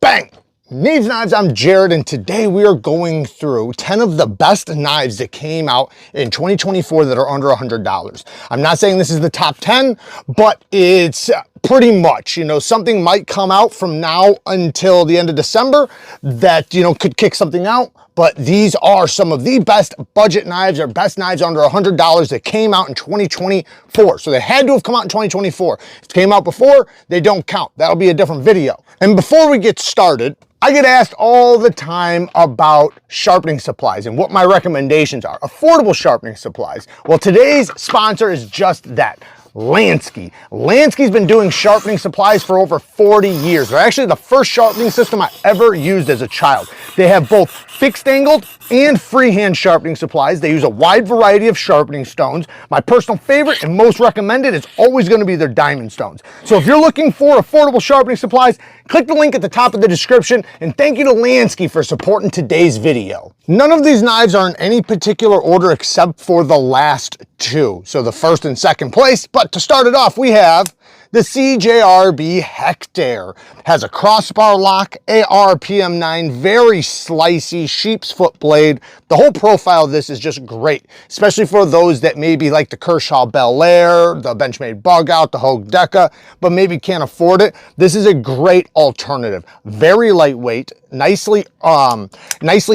Bang! Neeves Knives, I'm Jared, and today we are going through 10 of the best knives that came out in 2024 that are under $100. I'm not saying this is the top 10, but it's pretty much, something might come out from now until the end of December that, could kick something out. But these are some of the best budget knives or best knives under $100 that came out in 2024. So they had to have come out in 2024. If it came out before, they don't count. That'll be a different video. And before we get started, I get asked all the time about sharpening supplies and what my recommendations are. Affordable sharpening supplies. Well, today's sponsor is just that. LANSKY. LANSKY's been doing sharpening supplies for over 40 years. They're actually the first sharpening system I ever used as a child. They have both fixed angled and freehand sharpening supplies. They use a wide variety of sharpening stones. My personal favorite and most recommended is always going to be their diamond stones. So if you're looking for affordable sharpening supplies, click the link at the top of the description, and thank you to LANSKY for supporting today's video. None of these knives are in any particular order except for the last two. So the first and second place. But to start it off, we have the CJRB Hectare. Has a crossbar lock, AR PM9, very slicey, sheep's foot blade. The whole profile of this is just great, especially for those that maybe like the Kershaw Bel Air, the Benchmade Bug Out, the Hogue Deca, but maybe can't afford it. This is a great alternative. Very lightweight, nicely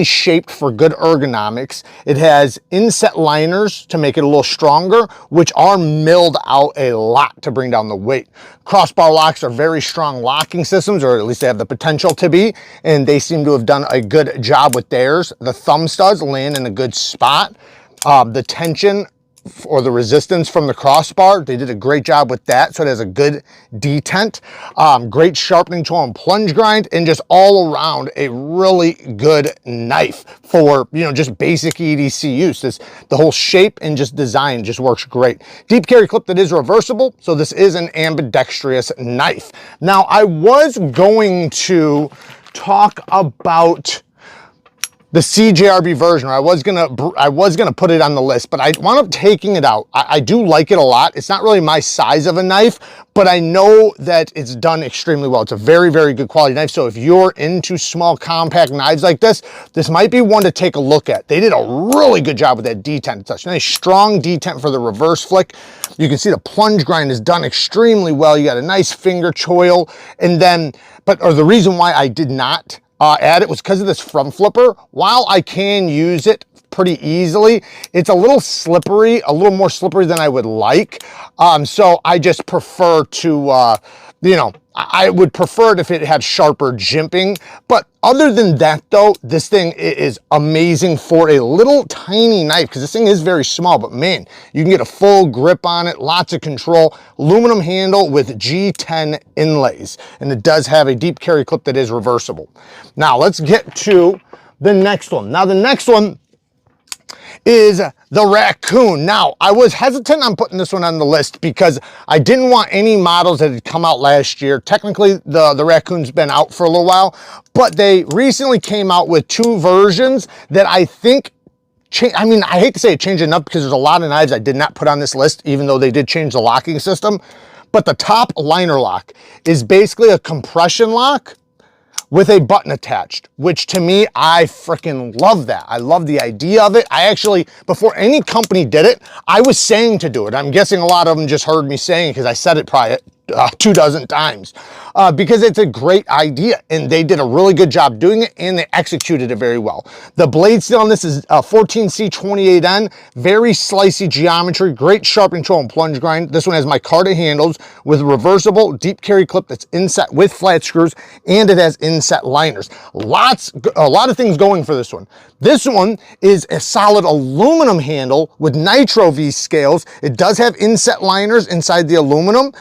shaped for good ergonomics. It has inset liners to make it a little stronger, which are milled out a lot to bring down the weight. Crossbar locks are very strong locking systems, or at least they have the potential to be, and they seem to have done a good job with theirs. The thumb studs land in a good spot. The tension or the resistance from the crossbar, they did a great job with that, so it has a good detent. Great sharpening tool and plunge grind, and just all around a really good knife for, just basic EDC use. The whole shape and just design just works great. Deep carry clip that is reversible, so this is an ambidextrous knife. Now, I was going to talk about the CJRB version, or I was gonna put it on the list, but I wound up taking it out. I do like it a lot. It's not really my size of a knife, but I know that it's done extremely well. It's a very, very good quality knife. So if you're into small compact knives like this might be one to take a look at. They did a really good job with that detent. It's such a nice strong detent for the reverse flick. You can see the plunge grind is done extremely well. You got a nice finger choil, and then, the reason why I did not add it was because of this front flipper. While I can use it pretty easily, it's a little slippery, a little more slippery than I would like. So I just prefer to, I would prefer it if it had sharper jimping. But other than that though, this thing is amazing for a little tiny knife, because this thing is very small, but man, you can get a full grip on it, lots of control. Aluminum handle with G10 inlays, and it does have a deep carry clip that is reversible. Now let's get to the next one. Now the next one is the Raccoon. Now, I was hesitant on putting this one on the list because I didn't want any models that had come out last year. Technically, the Raccoon's been out for a little while, but they recently came out with two versions that I think I hate to say it changed enough, because there's a lot of knives I did not put on this list, even though they did change the locking system. But the top liner lock is basically a compression lock with a button attached, which to me, I freaking love that. I love the idea of it. I actually, before any company did it, I was saying to do it. I'm guessing a lot of them just heard me saying it because I said it probably 24 times, because it's a great idea, and they did a really good job doing it, and they executed it very well. The blade steel on this is 14C28N, very slicey geometry, great sharpening tool and plunge grind. This one has micarta handles with reversible deep carry clip that's inset with flat screws, and it has inset liners. A lot of things going for this one. This one is a solid aluminum handle with nitro V scales. It does have inset liners inside the aluminum,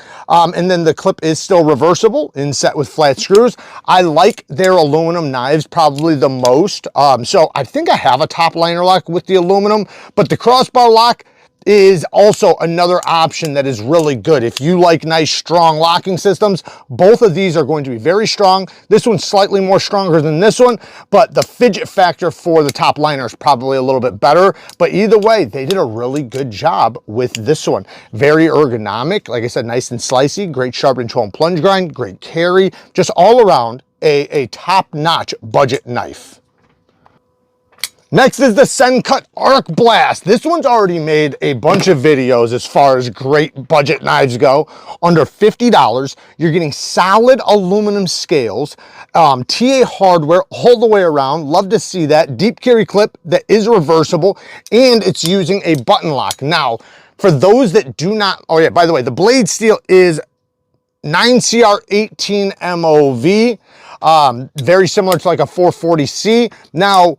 and then the clip is still reversible, inset with flat screws. I like their aluminum knives probably the most. So I think I have a top liner lock with the aluminum, but the crossbar lock, is also another option that is really good. If you like nice, strong locking systems, both of these are going to be very strong. This one's slightly more stronger than this one, but the fidget factor for the top liner is probably a little bit better. But either way, they did a really good job with this one. Very ergonomic, like I said, nice and slicey, great sharp control and plunge grind, great carry, just all around a top-notch budget knife. Next is the Scut Arc Blast. This one's already made a bunch of videos as far as great budget knives go. Under $50, you're getting solid aluminum scales, TA hardware all the way around. Love to see that. Deep carry clip that is reversible, and it's using a button lock. Now, for those that do not, oh yeah, by the way, the blade steel is 9CR18 MOV, very similar to like a 440C. Now,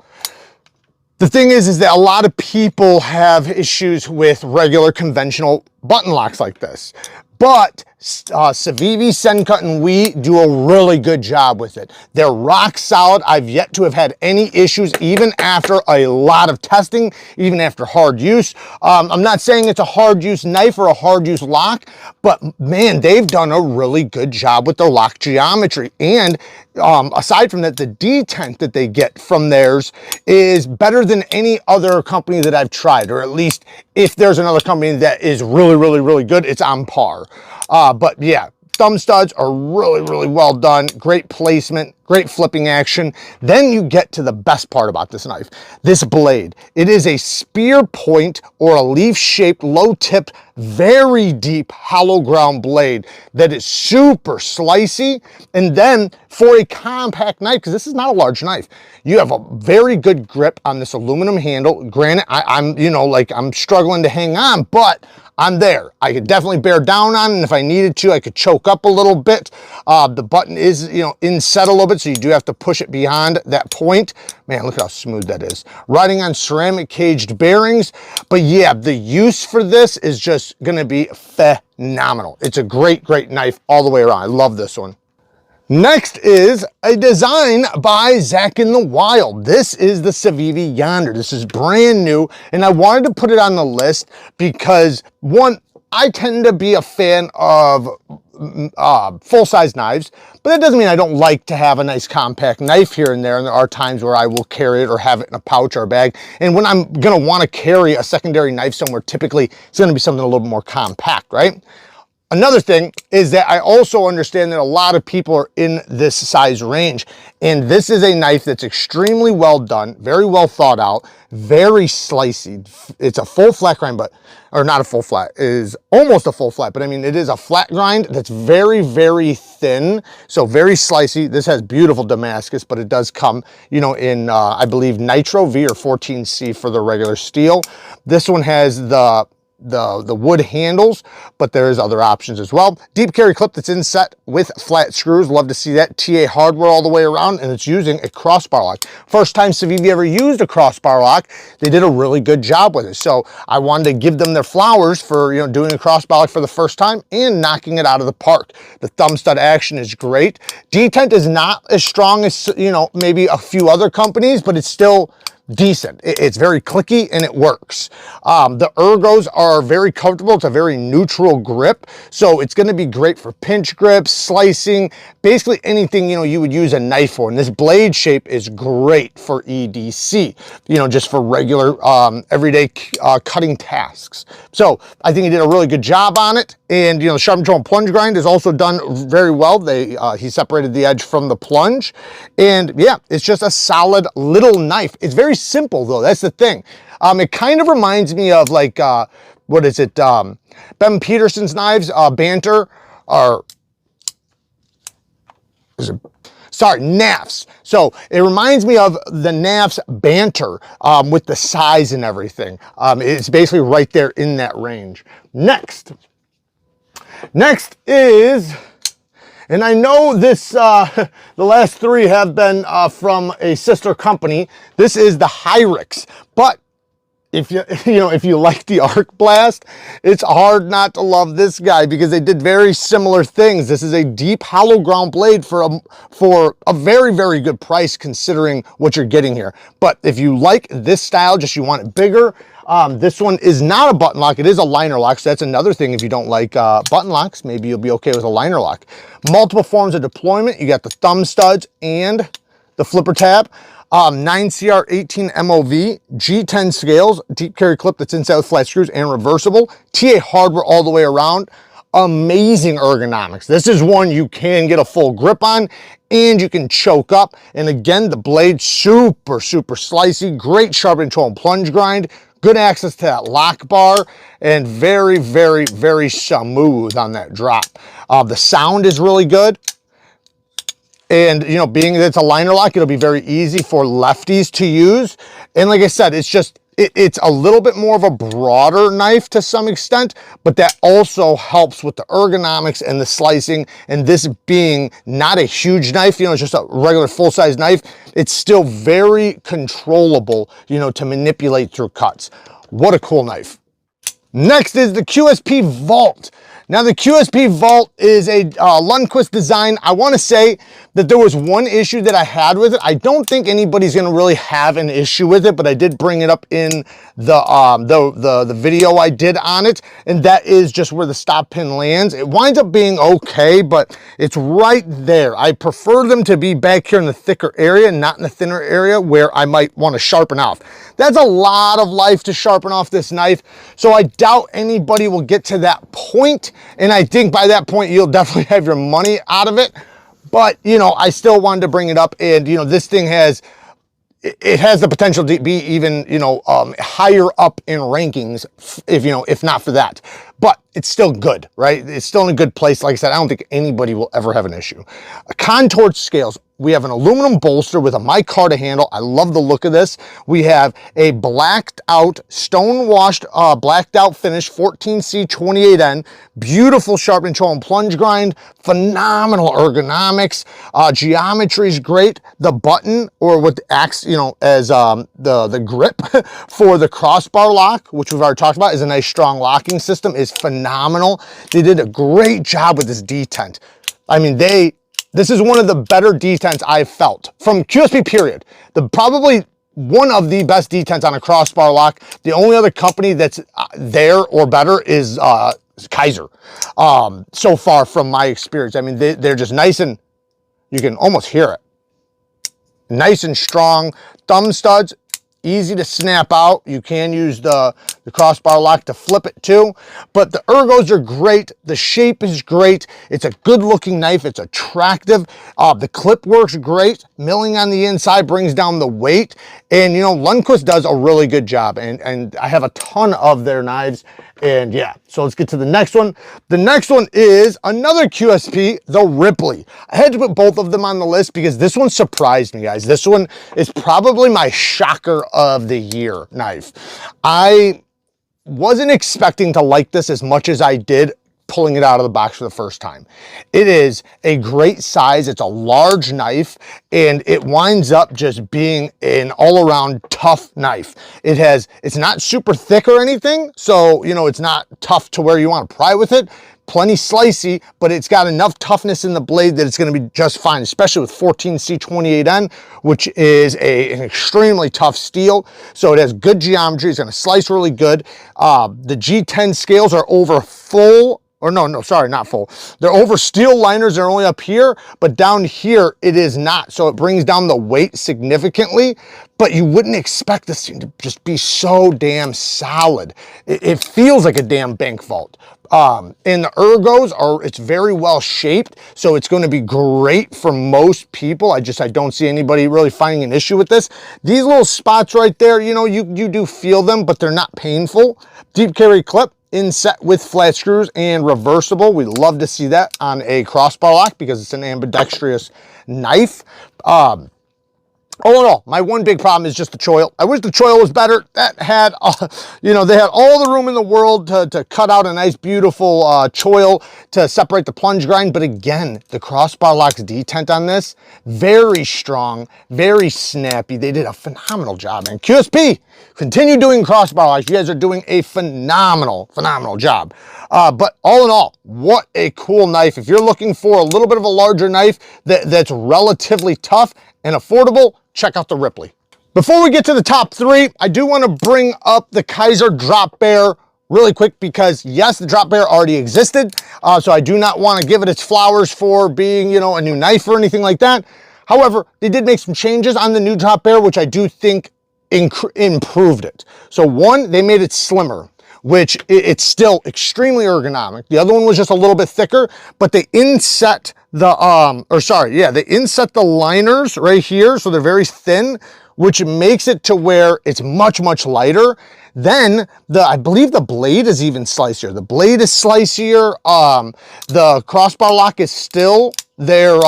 the thing is that a lot of people have issues with regular conventional button locks like this, but Civivi, Sencut, and we do a really good job with it. They're rock solid. I've yet to have had any issues, even after a lot of testing, even after hard use. I'm not saying it's a hard use knife or a hard use lock, but man, they've done a really good job with their lock geometry. And aside from that, the detent that they get from theirs is better than any other company that I've tried, or at least if there's another company that is really, really, really good, it's on par. But yeah, thumb studs are really, really well done. Great placement, great flipping action. Then you get to the best part about this knife, this blade. It is a spear point or a leaf-shaped, low-tipped, very deep hollow ground blade that is super slicey. And then for a compact knife, because this is not a large knife, you have a very good grip on this aluminum handle. Granted, I'm struggling to hang on, but I'm there. I could definitely bear down on it, and if I needed to, I could choke up a little bit. The button is, inset a little bit, so you do have to push it beyond that point. Man, look how smooth that is. Riding on ceramic caged bearings. But yeah, the use for this is just gonna be phenomenal. It's a great, great knife all the way around. I love this one. Next is a design by Zach in the Wild. This is the SEV Yonder. This is brand new, and I wanted to put it on the list because, one, I tend to be a fan of full-size knives, but that doesn't mean I don't like to have a nice compact knife here and there are times where I will carry it or have it in a pouch or a bag. And when I'm gonna wanna carry a secondary knife somewhere, typically it's gonna be something a little more compact, right? Another thing is that I also understand that a lot of people are in this size range, and this is a knife that's extremely well done, very well thought out, very slicey. It's a full flat grind, or not a full flat, it is almost a full flat, but I mean, it is a flat grind that's very, very thin, so very slicey. This has beautiful Damascus, but it does come, in, I believe, Nitro V or 14C for the regular steel. This one has the wood handles, but there's other options as well. Deep carry clip that's inset with flat screws. Love to see that. TA hardware all the way around, and it's using a crossbar lock. First time Civivi ever used a crossbar lock. They did a really good job with it. So I wanted to give them their flowers for doing a crossbar lock for the first time and knocking it out of the park. The thumb stud action is great. Detent is not as strong as maybe a few other companies, but it's still decent. It's very clicky and it works. The ergos are very comfortable. It's a very neutral grip, so it's going to be great for pinch grips, slicing, basically anything you would use a knife for. And this blade shape is great for EDC, just for regular everyday cutting tasks. So I think he did a really good job on it. And the sharp control and plunge grind is also done very well. He separated the edge from the plunge, and yeah, it's just a solid little knife. It's very simple though. That's the thing. It kind of reminds me of like what is it? Ben Peterson's knives, Banter, or sorry, NAFs. So it reminds me of the NAFs Banter with the size and everything. It's basically right there in that range. Next is, and I know this, the last three have been from a sister company. This is the Hyrix, but if you like the Arc Blast, it's hard not to love this guy because they did very similar things. This is a deep hollow ground blade for a very, very good price considering what you're getting here. But if you like this style, just you want it bigger, This one is not a button lock. It is a liner lock. So that's another thing. If you don't like button locks, maybe you'll be okay with a liner lock. Multiple forms of deployment. You got the thumb studs and the flipper tab. 9CR 18 MOV, G10 scales, deep carry clip that's inside with flat screws and reversible. TA hardware all the way around. Amazing ergonomics. This is one you can get a full grip on and you can choke up. And again, the blade super slicey, great sharpening tool and plunge grind, good access to that lock bar, and very smooth on that drop. The sound is really good. And, you know, being that it's a liner lock, it'll be very easy for lefties to use. And like I said, it's just, it's a little bit more of a broader knife to some extent, but that also helps with the ergonomics and the slicing. And this being not a huge knife, you know, it's just a regular full-size knife, it's still very controllable, you know, to manipulate through cuts. What a cool knife. Next is the QSP Vault. Now the QSP Vault is a Lundquist design. I want to say that there was one issue that I had with it. I don't think anybody's going to really have an issue with it, but I did bring it up in the video I did on it, and that is just where the stop pin lands. It winds up being okay, but it's right there. I prefer them to be back here in the thicker area, not in the thinner area where I might want to sharpen off. That's a lot of life to sharpen off this knife, so I doubt anybody will get to that point. And I think by that point, you'll definitely have your money out of it. But, you know, I still wanted to bring it up. And, you know, this thing has, it has the potential to be even, you know, higher up in rankings, if, you know, if not for that. But it's still good, right? It's still in a good place. Like I said, I don't think anybody will ever have an issue. Contoured scales. We have an aluminum bolster with a micarta handle. I love the look of this. We have a blacked out, stone washed, blacked out finish, 14C28N. Beautiful sharpening tool and plunge grind. Phenomenal ergonomics. Geometry is great. The button, or what acts, you know, as the grip for the crossbar lock, which we've already talked about, is a nice strong locking system, is phenomenal. They did a great job with this detent. I mean, this is one of the better detents I've felt from QSP period. Probably one of the best detents on a crossbar lock. The only other company that's there or better is Kaiser. So far from my experience. I mean, they're just nice, and you can almost hear it. Nice and strong. Thumb studs, easy to snap out. You can use the crossbar lock to flip it too, but the ergos are great. The shape is great. It's a good looking knife. It's attractive. The clip works great. Milling on the inside brings down the weight, and you know, Lundquist does a really good job, and I have a ton of their knives. And yeah, so let's get to the next one. The next one is another QSP, the Ripley. I had to put both of them on the list because this one surprised me, guys. This one is probably my shocker of the year knife. I wasn't expecting to like this as much as I did pulling it out of the box for the first time. It is a great size. It's a large knife, and it winds up just being an all-around tough knife. It's not super thick or anything, so, you know, it's not tough to where you want to pry with it. Plenty slicey, but it's got enough toughness in the blade that it's going to be just fine, especially with 14C28N, which is an extremely tough steel. So it has good geometry. It's going to slice really good. The G10 scales are over full. Or no, sorry, not full. They're over steel liners. They're only up here, but down here it is not. So it brings down the weight significantly, but you wouldn't expect this thing to just be so damn solid. It feels like a damn bank vault. And the ergos it's very well shaped, so it's going to be great for most people. I don't see anybody really finding an issue with this. These little spots right there, you know, you do feel them, but they're not painful. Deep carry clip, inset with flat screws and reversible. We love to see that on a crossbar lock because it's an ambidextrous knife. All in all, my one big problem is just the choil. I wish the choil was better. That had, you know, they had all the room in the world to cut out a nice, beautiful choil to separate the plunge grind. But again, the crossbar lock's detent on this, very strong, very snappy. They did a phenomenal job. And QSP, continue doing crossbar locks. You guys are doing a phenomenal job. But all in all, what a cool knife. If you're looking for a little bit of a larger knife that's relatively tough and affordable, check out the Ripley. Before we get to the top 3, I do want to bring up the Kaiser drop bear really quick because yes, the drop bear already existed. So I do not want to give it its flowers for being, you know, a new knife or anything like that. However, they did make some changes on the new drop bear, which I do think improved it. So one, they made it slimmer, which it's still extremely ergonomic. The other one was just a little bit thicker, but they inset the, they inset the liners right here. So they're very thin, which makes it to where it's much, much lighter. Then I believe the blade is even slicier. The blade is slicier. The crossbar lock is still their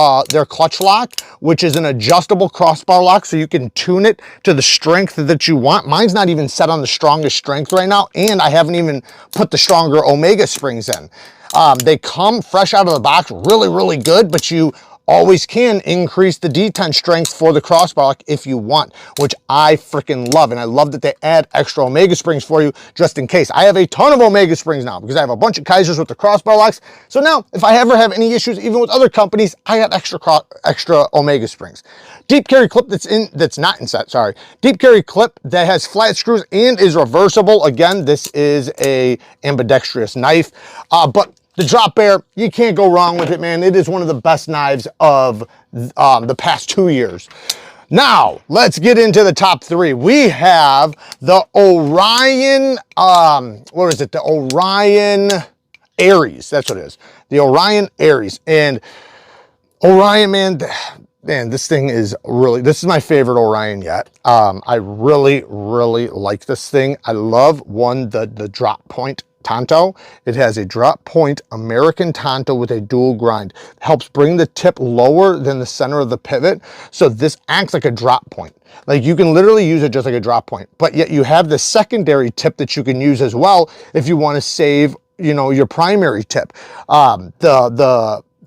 clutch lock, which is an adjustable crossbar lock, so you can tune it to the strength that you want. Mine's not even set on the strongest strength right now, and I haven't even put the stronger Omega springs in. They come fresh out of the box really, really good, but you always can increase the detent strength for the crossbar lock if you want, which I freaking love. And I love that they add extra Omega springs for you just in case. I have a ton of Omega springs now because I have a bunch of Kaisers with the crossbar locks. So now if I ever have any issues, even with other companies, I have extra Omega springs. Deep carry clip that's not inset, sorry. Deep carry clip that has flat screws and is reversible. Again, this is a ambidextrous knife, but the drop bear, you can't go wrong with it, man. It is one of the best knives of the past 2 years. Now, let's get into the top 3. We have the Orion, what is it? The Orion Aries, that's what it is. The Orion Aries. And Orion, man, this thing is really, this is my favorite Orion yet. I really, really like this thing. I love, the drop point Tanto. It has a drop point American Tanto with a dual grind. It helps bring the tip lower than the center of the pivot. So this acts like a drop point. Like you can literally use it just like a drop point, but yet you have the secondary tip that you can use as well if you want to save, you know, your primary tip.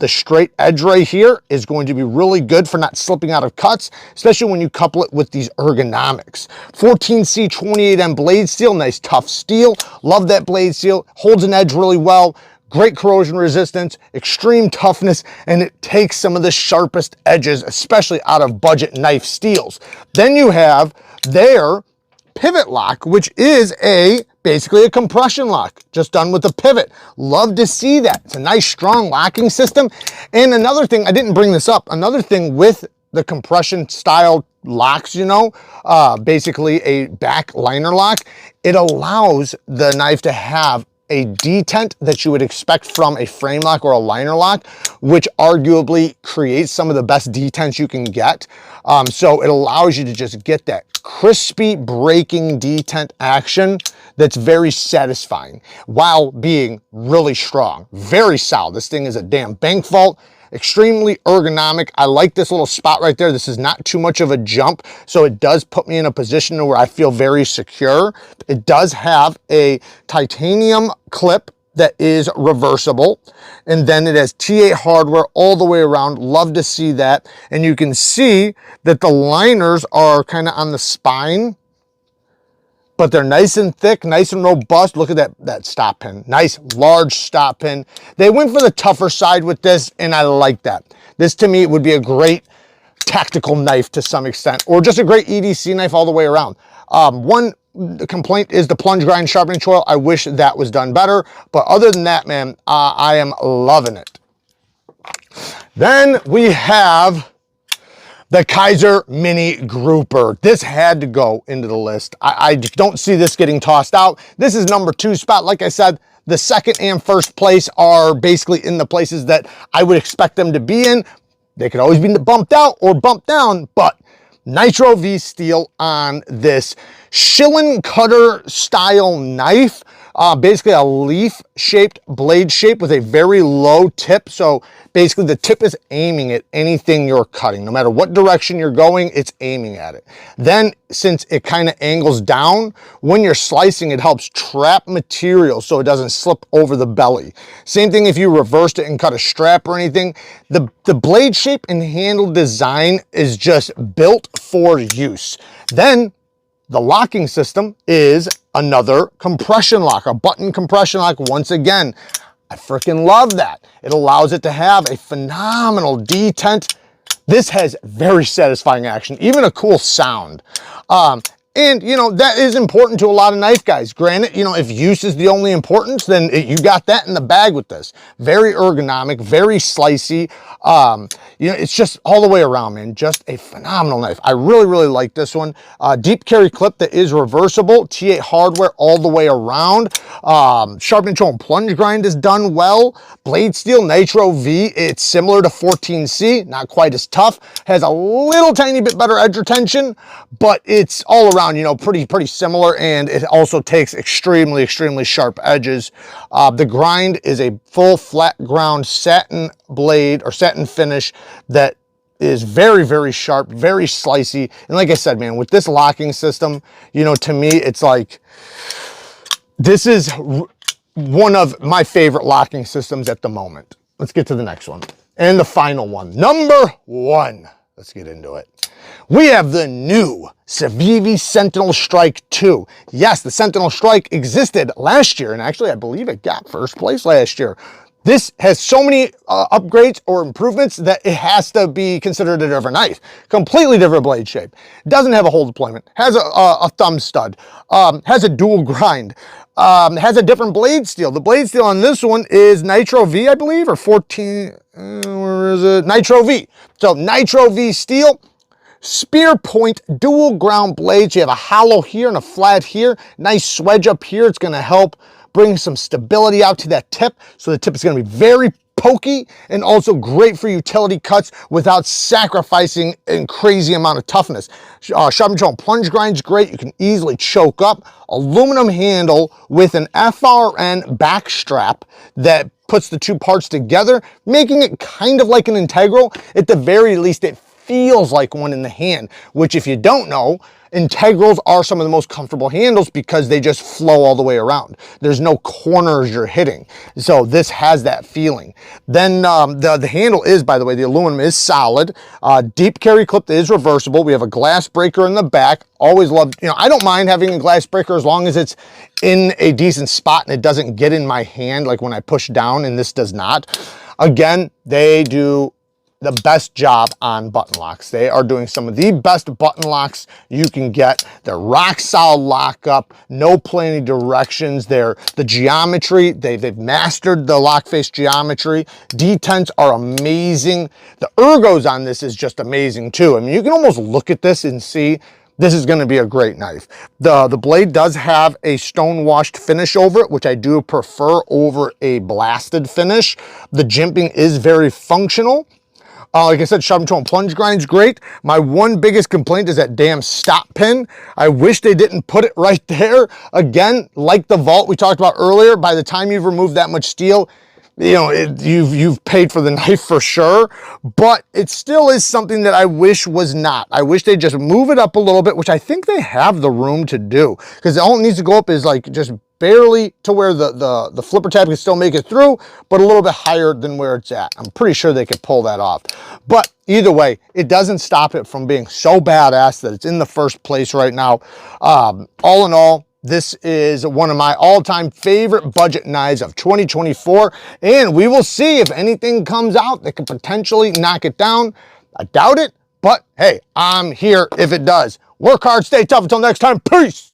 The straight edge right here is going to be really good for not slipping out of cuts, especially when you couple it with these ergonomics. 14C 28M blade steel, nice tough steel. Love that blade steel, holds an edge really well. Great corrosion resistance, extreme toughness, and it takes some of the sharpest edges, especially out of budget knife steels. Then you have their pivot lock, which is basically a compression lock, just done with a pivot. Love to see that. It's a nice strong locking system. And another thing, I didn't bring this up, another thing with the compression style locks, you know, basically a back liner lock, it allows the knife to have a detent that you would expect from a frame lock or a liner lock, which arguably creates some of the best detents you can get. So it allows you to just get that crispy breaking detent action that's very satisfying while being really strong, very solid. This thing is a damn bank vault. Extremely ergonomic. I like this little spot right there. This is not too much of a jump, so it does put me in a position where I feel very secure. It does have a titanium clip that is reversible, and then it has T8 hardware all the way around. Love to see that. And you can see that the liners are kind of on the spine, but they're nice and thick, nice and robust. Look at that stop pin. Nice, large stop pin. They went for the tougher side with this, and I like that. This, to me, would be a great tactical knife to some extent, or just a great EDC knife all the way around. One complaint is the plunge grind sharpening choil. I wish that was done better, but other than that, man, I am loving it. Then we have the Kaiser Mini Grouper. This had to go into the list. I don't see this getting tossed out. This is number 2 spot. Like I said, the second and first place are basically in the places that I would expect them to be in. They could always be bumped out or bumped down, but Nitro V steel on this shilling cutter style knife. Basically a leaf shaped blade shape with a very low tip. So basically the tip is aiming at anything you're cutting. No matter what direction you're going, it's aiming at it. Then since it kind of angles down, when you're slicing, it helps trap material so it doesn't slip over the belly. Same thing if you reversed it and cut a strap or anything. The blade shape and handle design is just built for use. Then the locking system is another compression lock, a button compression lock. Once again, I freaking love that. It allows it to have a phenomenal detent This has very satisfying action, even a cool sound. And, you know, that is important to a lot of knife guys. Granted, you know, if use is the only importance, then you got that in the bag with this. Very ergonomic, very slicey. You know, it's just all the way around, man. Just a phenomenal knife. I really, really like this one. Deep carry clip that is reversible. T8 hardware all the way around. Sharpening tool and plunge grind is done well. Blade steel Nitro V. It's similar to 14C. Not quite as tough. Has a little tiny bit better edge retention, but it's all around, you know, pretty similar, and it also takes extremely sharp edges. The grind is a full flat ground satin blade or satin finish that is very sharp, very slicey. And like I said, man, with this locking system, you know, to me, it's like, this is one of my favorite locking systems at the moment. Let's get to the next one. And the final one, number 1. Let's get into it. We have the new SEV Sentinel Strike 2. Yes, the Sentinel Strike existed last year, and actually I believe it got first place last year. This has so many upgrades or improvements that it has to be considered a different knife. Completely different blade shape. Doesn't have a hole deployment. Has a thumb stud. Has a dual grind. Has a different blade steel. The blade steel on this one is Nitro V, I believe, or 14, where is it? Nitro V. So Nitro V steel. Spear point dual ground blades. You have a hollow here and a flat here. Nice swedge up here. It's going to help bring some stability out to that tip. So the tip is going to be very pokey and also great for utility cuts without sacrificing a crazy amount of toughness. Sharpening tool and plunge grind's great. You can easily choke up. Aluminum handle with an FRN back strap that puts the two parts together, making it kind of like an integral. At the very least, it feels like one in the hand, which if you don't know, integrals are some of the most comfortable handles because they just flow all the way around. There's no corners you're hitting. So this has that feeling. Then the handle is, by the way, the aluminum is solid. Deep carry clip is reversible. We have a glass breaker in the back. Always love, you know, I don't mind having a glass breaker as long as it's in a decent spot and it doesn't get in my hand like when I push down, and this does not. Again, they do the best job on button locks. They are doing some of the best button locks you can get. They're rock solid lockup, no plenty directions. The geometry, they've mastered the lock face geometry. Detents are amazing. The ergos on this is just amazing too. I mean, you can almost look at this and see this is going to be a great knife. The blade does have a stone washed finish over it, which I do prefer over a blasted finish. The jimping is very functional. Like I said, sharpening tool and plunge grind's great. My one biggest complaint is that damn stop pin. I wish they didn't put it right there. Again, like the Vault we talked about earlier, by the time you've removed that much steel, you know, you've paid for the knife for sure, but it still is something that I wish was not. I wish they just move it up a little bit, which I think they have the room to do, because all it needs to go up is like just barely to where the flipper tab can still make it through, but a little bit higher than where it's at. I'm pretty sure they could pull that off. But either way, it doesn't stop it from being so badass that it's in the first place right now. All in all, this is one of my all-time favorite budget knives of 2024, and we will see if anything comes out that could potentially knock it down. I doubt it, but hey, I'm here if it does. Work hard, stay tough. Until next time, peace!